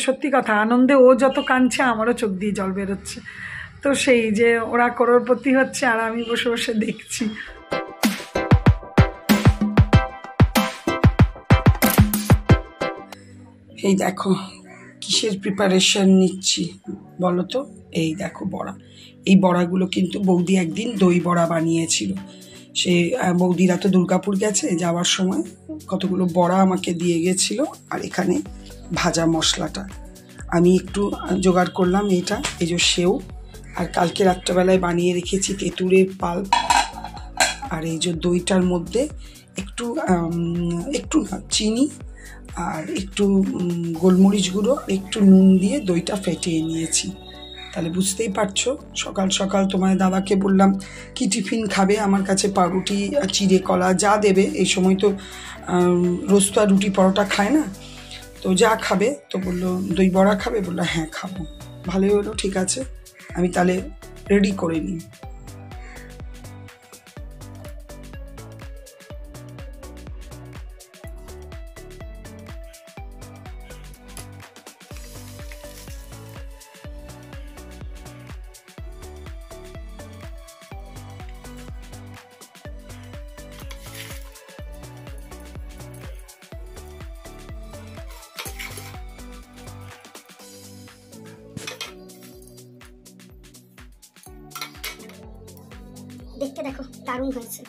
সত্যি কথা, আনন্দে ও যত কাঁদছে আমারও চোখ দিয়ে জল বেরোচ্ছে। তো সেই যে ওরা করোড়পতি হচ্ছে আর আমি বসে বসে দেখছি। এই দেখো কিসের প্রিপারেশন নিচ্ছি বলো তো। এই দেখো বড়া, এই বড়াগুলো কিন্তু বৌদি একদিন দই বড়া বানিয়েছিল। সে বৌদিরা তো দুর্গাপুর গেছে, যাওয়ার সময় কতগুলো বড়া আমাকে দিয়ে গেছিলো। আর এখানে ভাজা মশলাটা আমি একটু জোগাড় করলাম। এটা এই যে সেও, আর কালকে রাত্রেবেলায় বানিয়ে রেখেছি তেঁতুলের পাল্প। আর এই যে দইটার মধ্যে একটু একটু না চিনি আর একটু গোলমরিচ গুঁড়ো আর একটু নুন দিয়ে দইটা ফেটিয়ে নিয়েছি। তাহলে বুঝতেই পারছো, সকাল সকাল তোমার দাদাকে বললাম কি টিফিন খাবে, আমার কাছে পাউরুটি চিড়ে কলা যা দেবে, এই সময় তো রোজ তো আর রুটি পরোটা খায় না, তো যা খাবে। তো বললো দই বড়া খাবে, বললো হ্যাঁ খাবো। ভালোই হলো, ঠিক আছে আমি তাহলে রেডি করে নিই। দেখতে দেখো দারুণ হয়েছে।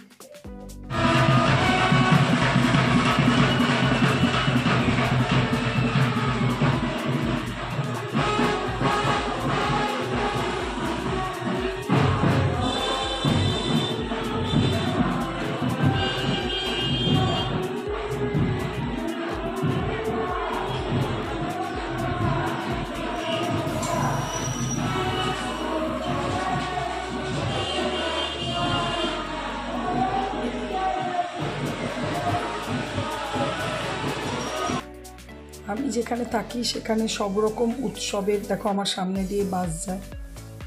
আমি যেখানে থাকি সেখানে সব রকম উৎসবের দেখো আমার সামনে দিয়ে বাস যায়,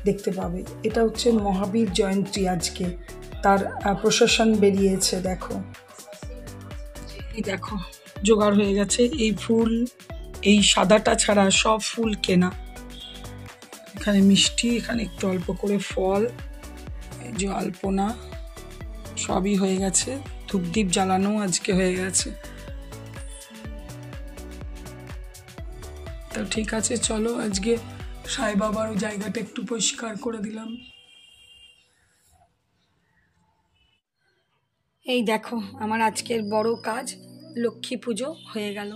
দেখতে পাবে। এটা হচ্ছে মহাবীর জয়ন্তী, আজকে তার প্রশাসন বেরিয়েছে। দেখো এই দেখো জোগাড় হয়ে গেছে। এই ফুল, এই সাদাটা ছাড়া সব ফুল কেনা। এখানে মিষ্টি, এখানে একটু অল্প করে ফল, এই যে আলপনা সবই হয়ে গেছে। ধূপদীপ জ্বালানো আজকে হয়ে গেছে। তো ঠিক আছে, চলো আজকে সাই বাবার জায়গাটা একটু পরিষ্কার করে দিলাম। এই দেখো আমার আজকের বড় কাজ, লক্ষ্মী পুজো হয়ে গেল।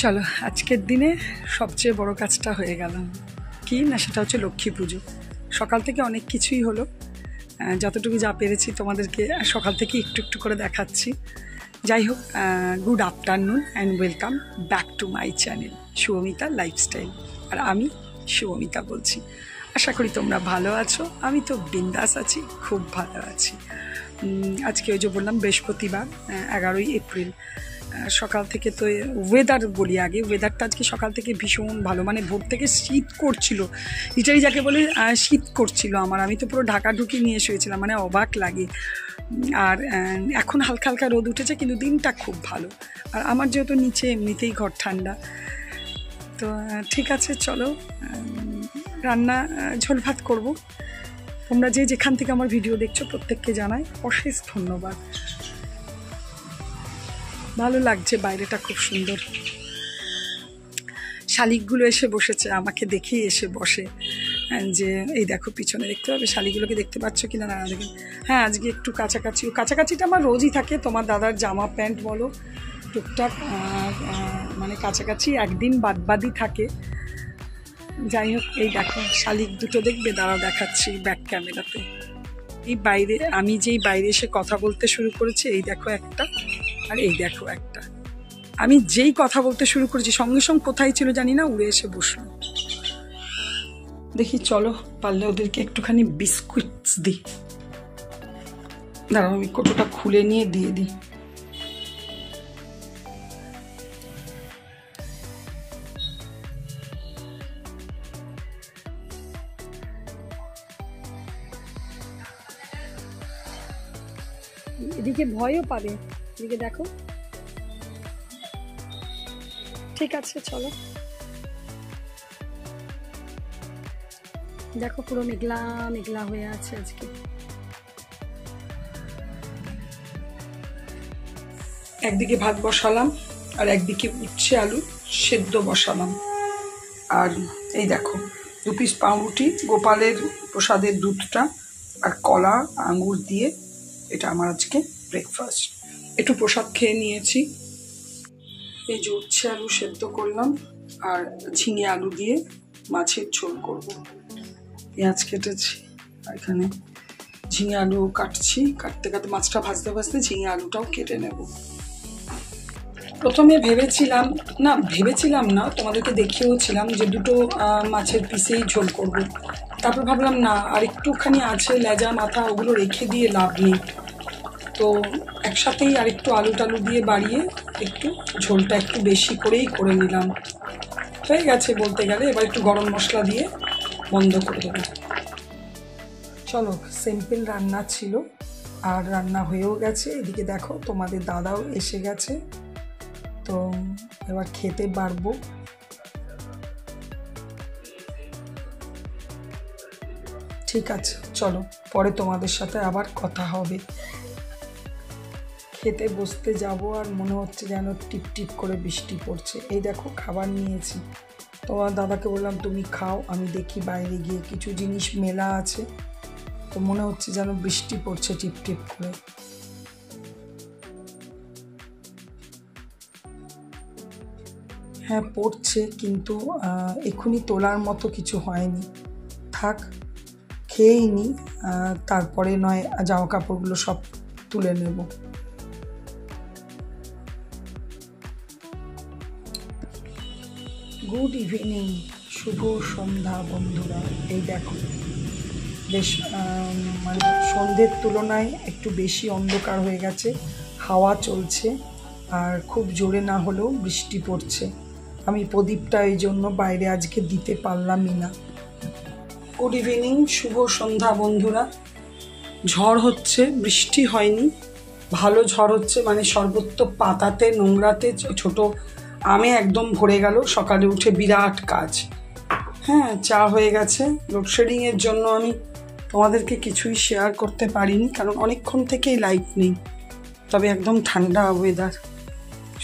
চলো আজকের দিনে সবচেয়ে বড় কাজটা হয়ে গেল কি না, সেটা হচ্ছে লক্ষ্মী পুজো। সকাল থেকে অনেক কিছুই হলো, যতটুকু যা পেরেছি তোমাদেরকে সকাল থেকে একটু একটু করে দেখাচ্ছি। যাই হোক, good afternoon and welcome back to my channel Shubhamita lifestyle. আর আমি শুভমিতা বলছি। আশা করি তোমরা ভালো আছো। আমি তো বিন্দাস আছি, খুব ভালো আছি। আজকে ওই যে বললাম বৃহস্পতিবার, 11ই এপ্রিল। সকাল থেকে তো ওয়েদার বলি আগে, ওয়েদারটা আজকে সকাল থেকে ভীষণ ভালো, মানে ভোর থেকে শীত করছিল, লিটারি যাকে বলে শীত করছিল আমার। আমি তো পুরো ঢাকাঢুকি নিয়ে শুয়েছিলাম, মানে অবাক লাগে। আর এখন হালকা হালকা রোদ উঠেছে, কিন্তু দিনটা খুব ভালো। আর আমার যেহেতু নিচে এমনিতেই ঘর ঠান্ডা, তো ঠিক আছে চলো রান্না ঝোল ভাত করবো। তোমরা যে যেখান থেকে আমার ভিডিও দেখছো প্রত্যেককে জানাই অশেষ ধন্যবাদ। ভালো লাগছে, বাইরেটা খুব সুন্দর। শালিকগুলো এসে বসেছে, আমাকে দেখেই এসে বসে। যে এই দেখো পিছনে দেখতে পাবে, শালিকগুলোকে দেখতে পাচ্ছ কিনা না দেখে। হ্যাঁ আজকে একটু কাছাকাছিটা আমার রোজই থাকে, তোমার দাদার জামা প্যান্ট বলো টুকটাক, মানে কাছাকাছি একদিন বাদই থাকে। যাই হোক, এই দেখো শালিক দুটো দেখবে, দাঁড়াও দেখাচ্ছি ব্যাক ক্যামেরাতে। এই বাইরে আমি যেই বাইরে এসে কথা বলতে শুরু করেছি, এই দেখো একটা, আর এই দেখো একটা। আমি যেই কথা বলতে শুরু করেছি সঙ্গে সঙ্গে কোথায় ছিল জানি না, উড়ে এসে বসলো। দেখি চলো পারলে ওদেরকে একটুখানি বিস্কুটস দিই। দাঁড়াও আমি কৌটোটা খুলে নিয়ে দিয়ে দিই। এদিকে ভয়ও পাবে, এদিকে দেখো। ঠিক আছে চলো, দেখো পুরো মেঘলা মেঘলা হয়ে আছে আজকে। একদিকে ভাত বসালাম আর একদিকে উচ্ছে আলু সেদ্ধ বসালাম। আর এই দেখো 2 পিস পাউরুটি, গোপালের প্রসাদের দুধটা আর কলা আঙ্গুর দিয়ে, এটা আমার আজকে ব্রেকফাস্ট। একটু প্রসাদ খেয়ে নিয়েছি। এই যে উচ্ছে আলু সেদ্ধ করলাম আর ঝিঙে আলু দিয়ে মাছের ঝোল করব। পেঁয়াজ কেটেছি আর এখানে ঝিঙে আলু কাটছি, কাটতে কাটতে মাছটা ভাজতে ভাজতে ঝিঙে আলুটাও কেটে নেব। প্রথমে ভেবেছিলাম না, তোমাদেরকে দেখিয়েওছিলাম যে দুটো মাছের পিসেই ঝোল করব। তারপর ভাবলাম না, আর একটুখানি আছে লেজা মাথা, ওগুলো রেখে দিয়ে লাভ নেই, তো একসাথেই আর একটু আলু টালু দিয়ে বাড়িয়ে একটু ঝোলটা একটু বেশি করেই করে নিলাম। হয়ে গেছে বলতে গেলে, এবার একটু গরম মশলা দিয়ে বন্ধ করে দেবো। চলো, সিম্পল রান্না ছিল আর রান্না হয়েও গেছে। এদিকে দেখো তোমাদের দাদাও এসে গেছে, তো এবার খেতে পারবো। ঠিক আছে চলো, পরে তোমাদের সাথে আবার কথা হবে। খেতে বসতে যাব আর মনে হচ্ছে যেন টিপ টিপ করে বৃষ্টি পড়ছে। এই দেখো খাবার নিয়েছি, তোমার দাদাকে বললাম তুমি খাও, আমি দেখি বাইরে গিয়ে কিছু জিনিস মেলা আছে, তো মনে হচ্ছে যেন বৃষ্টি পড়ছে টিপ টিপ করে। হ্যাঁ পড়ছে, কিন্তু এখনই তোলার মতো কিছু হয়নি, থাক খেয়েই নি, তারপরে নয় জামা কাপড়গুলো সব তুলে নেব। গুড ইভিনিং, শুভ সন্ধ্যা বন্ধুরা। এই দেখো বেশ মানে সন্ধ্যের তুলনায় একটু বেশি অন্ধকার হয়ে গেছে, হাওয়া চলছে আর খুব জোরে না হলেও বৃষ্টি পড়ছে। আমি প্রদীপটা এই জন্য বাইরে আজকে দিতে পারলামই না। গুড ইভিনিং, শুভ সন্ধ্যা বন্ধুরা। ঝড় হচ্ছে, বৃষ্টি হয়নি, ভালো ঝড় হচ্ছে, মানে সর্বত্র পাতাতে নোংরাতে ছোট আমে একদম ভরে গেল। সকালে উঠে বিরাট কাজ। হ্যাঁ চা হয়ে গেছে। লোডশেডিংয়ের জন্য আমি তোমাদেরকে কিছুই শেয়ার করতে পারিনি, কারণ অনেকক্ষণ থেকেই লাইট নেই। তবে একদম ঠান্ডা ওয়েদার,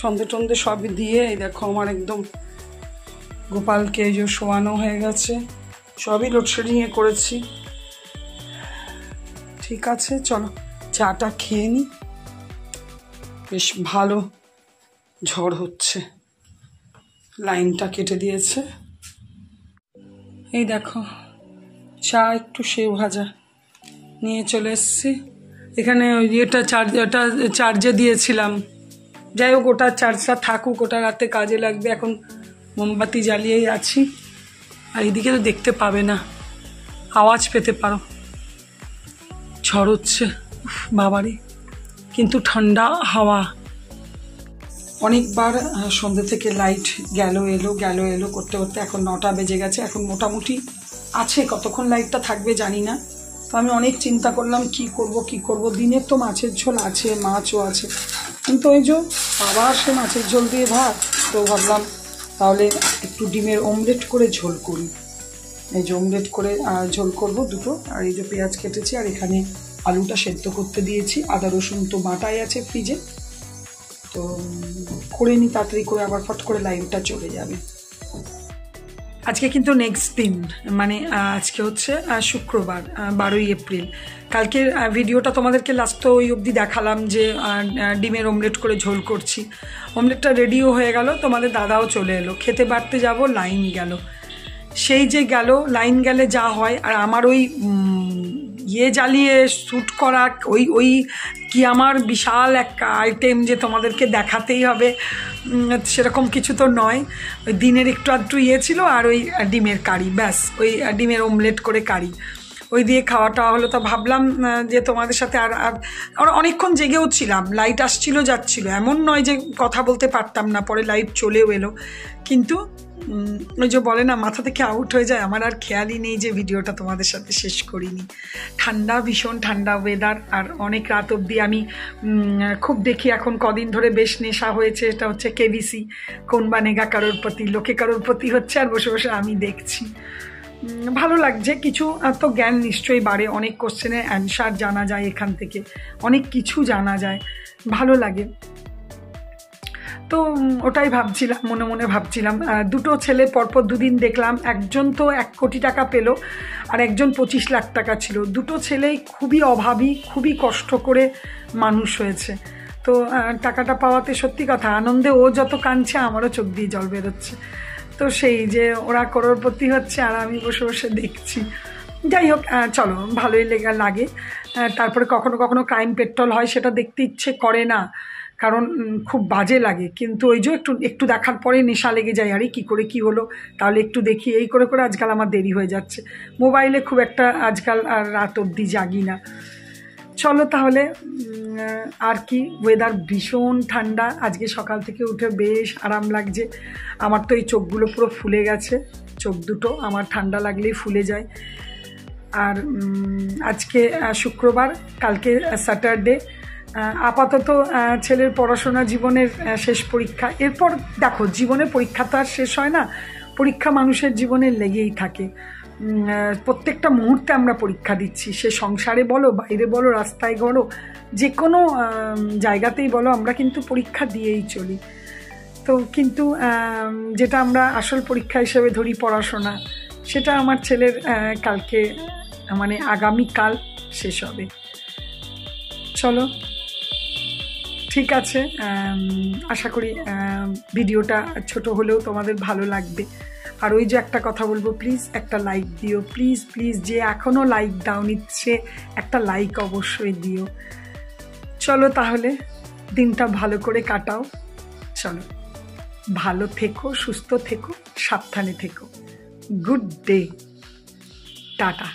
সন্ধে টন্ধে সব দিয়ে এই দেখো আমার একদম গোপালকে যে শোয়ানো হয়ে গেছে, সবই লোডশেডিংয়ে করেছি। ঠিক আছে চলো চাটা খেয়ে নিই। বেশ ভালো ঝড় হচ্ছে, লাইনটা কেটে দিয়েছে। এই দেখো চা একটু সেও ভাজা নিয়ে চলে এসেছি। এখানে ওই এটা চার্জে দিয়েছিলাম, যাই হোক ওটা চার্জটা থাকুক, ওটা রাতে কাজে লাগবে। এখন মোমবাতি জ্বালিয়েই আছি। আর এদিকে তো দেখতে পাবে না, আওয়াজ পেতে পারো, ঝড় হচ্ছে বাবারে, কিন্তু ঠান্ডা হাওয়া। অনেকবার সন্ধ্যে থেকে লাইট গেল এলো করতে করতে এখন 9টা বেজে গেছে। এখন মোটামুটি আছে, কতক্ষণ লাইটটা থাকবে জানি না। তো আমি অনেক চিন্তা করলাম কি করব। দিনের তো মাছের ঝোল আছে, মাছও আছে, কিন্তু ওই যে আবার সে মাছের ঝোল দিয়ে ভাত, তো ভাবলাম তাহলে একটু ডিমের অমলেট করে ঝোল করি। এই যে অমলেট করে ঝোল করব দুটো। আর এই যে পেঁয়াজ কেটেছি আর এখানে আলুটা সেদ্ধ করতে দিয়েছি। আদা রসুন তো বাটাই আছে ফ্রিজে, তো করে নিই তাড়াতাড়ি করে, আবার ফট করে লাইনটা চলে যাবে। আজকে কিন্তু নেক্সট দিন, মানে আজকে হচ্ছে শুক্রবার 12ই এপ্রিল। কালকের ভিডিওটা তোমাদেরকে লাস্ট তো ওই অবধি দেখালাম যে ডিমের অমলেট করে ঝোল করছি। অমলেটটা রেডিও হয়ে গেল, তোমাদের দাদাও চলে এলো। খেতে বাড়তে যাব, লাইন গেল। সেই যে গেল, লাইন গেলে যা হয়। আর আমার ওই জ্বালিয়ে শ্যুট করা ওই কি আমার বিশাল একটা আইটেম যে তোমাদেরকে দেখাতেই হবে সেরকম কিছু তো নয়। ওই দিনের একটু ছিল আর ওই ডিমের কারি, ব্যাস ওই ডিমের অমলেট করে কারি। ওই দিয়ে খাওয়া টাওয়া হলো। তো ভাবলাম যে তোমাদের সাথে আর অনেকক্ষণ জেগেও ছিলাম, লাইট আসছিল যাচ্ছিল, এমন নয় যে কথা বলতে পারতাম না, পরে লাইট চলেও এলো। কিন্তু ওই যে বলে না মাথা থেকে আউট হয়ে যায়, আমার আর খেয়ালই নেই যে ভিডিওটা তোমাদের সাথে শেষ করিনি। ঠান্ডা, ভীষণ ঠান্ডা ওয়েদার, আর অনেক রাত অবধি আমি খুব দেখি এখন কদিন ধরে বেশ নেশা হয়েছে, এটা হচ্ছে কেবিসি, কোন বানেগা কারোরপতি, লোকে কারোরপতি হচ্ছে আর বসে বসে আমি দেখছি। ভালো লাগছে, কিছু তো জ্ঞান নিশ্চয়ই বাড়ে, অনেক কোশ্চেনের অ্যান্সার জানা যায় এখান থেকে, অনেক কিছু জানা যায়, ভালো লাগে। তো ওটাই ভাবছিলাম, মনে মনে ভাবছিলাম, দুটো ছেলে পরপর দুদিন দেখলাম, একজন তো 1 কোটি টাকা পেল আর একজন 25 লাখ টাকা ছিল। দুটো ছেলেই খুবই অভাবী, খুবই কষ্ট করে মানুষ হয়েছে। তো টাকাটা পাওয়াতে সত্যি কথা আনন্দে ও যত কাঁদছে আমারও চোখ দিয়ে জল বেরোচ্ছে। তো সেই যে ওরা করোড়পতি হচ্ছে আর আমি বসে বসে দেখছি। যাই হোক, চলো, ভালোই লাগে। তারপরে কখনো কখনো ক্রাইম পেট্রোল হয়, সেটা দেখতে ইচ্ছে করে না, কারণ খুব বাজে লাগে, কিন্তু ওই যে একটু দেখার পরে নেশা লেগে যায়, আরে কী করে কী হলো, তাহলে একটু দেখি, এই করে করে আজকাল আমার দেরি হয়ে যাচ্ছে। মোবাইলে খুব একটা আজকাল আর রাত অবধি জাগি না। চলো তাহলে, আর কি, ওয়েদার ভীষণ ঠান্ডা, আজকে সকাল থেকে উঠে বেশ আরাম লাগছে। আমার তো এই চোখগুলো পুরো ফুলে গেছে, চোখ দুটো আমার ঠান্ডা লাগলেই ফুলে যায়। আর আজকে শুক্রবার, কালকে স্যাটারডে। আপাতত ছেলের পড়াশোনা জীবনের শেষ পরীক্ষা, এরপর দেখো জীবনের পরীক্ষা তো আর শেষ হয় না, পরীক্ষা মানুষের জীবনে লেগেই থাকে। প্রত্যেকটা মুহূর্তে আমরা পরীক্ষা দিচ্ছি, সে সংসারে বলো, বাইরে বলো, রাস্তায় বলো, যে কোনো জায়গাতেই বলো, আমরা কিন্তু পরীক্ষা দিয়েই চলি। তো কিন্তু যেটা আমরা আসল পরীক্ষা হিসেবে ধরি পড়াশোনা, সেটা আমার ছেলের কালকে মানে আগামীকাল শেষ হবে। চলো, ঠিক আছে, আশা করি ভিডিওটা ছোট হলেও তোমাদের ভালো লাগবে। আর ওই যে একটা কথা বলবো, প্লিজ একটা লাইক দিও, প্লিজ প্লিজ, যে এখনও লাইক দাওনি সে একটা লাইক অবশ্যই দিও। চলো তাহলে, দিনটা ভালো করে কাটাও। চলো, ভালো থেকো, সুস্থ থেকো, সাবধানে থেকো। Good day, tata.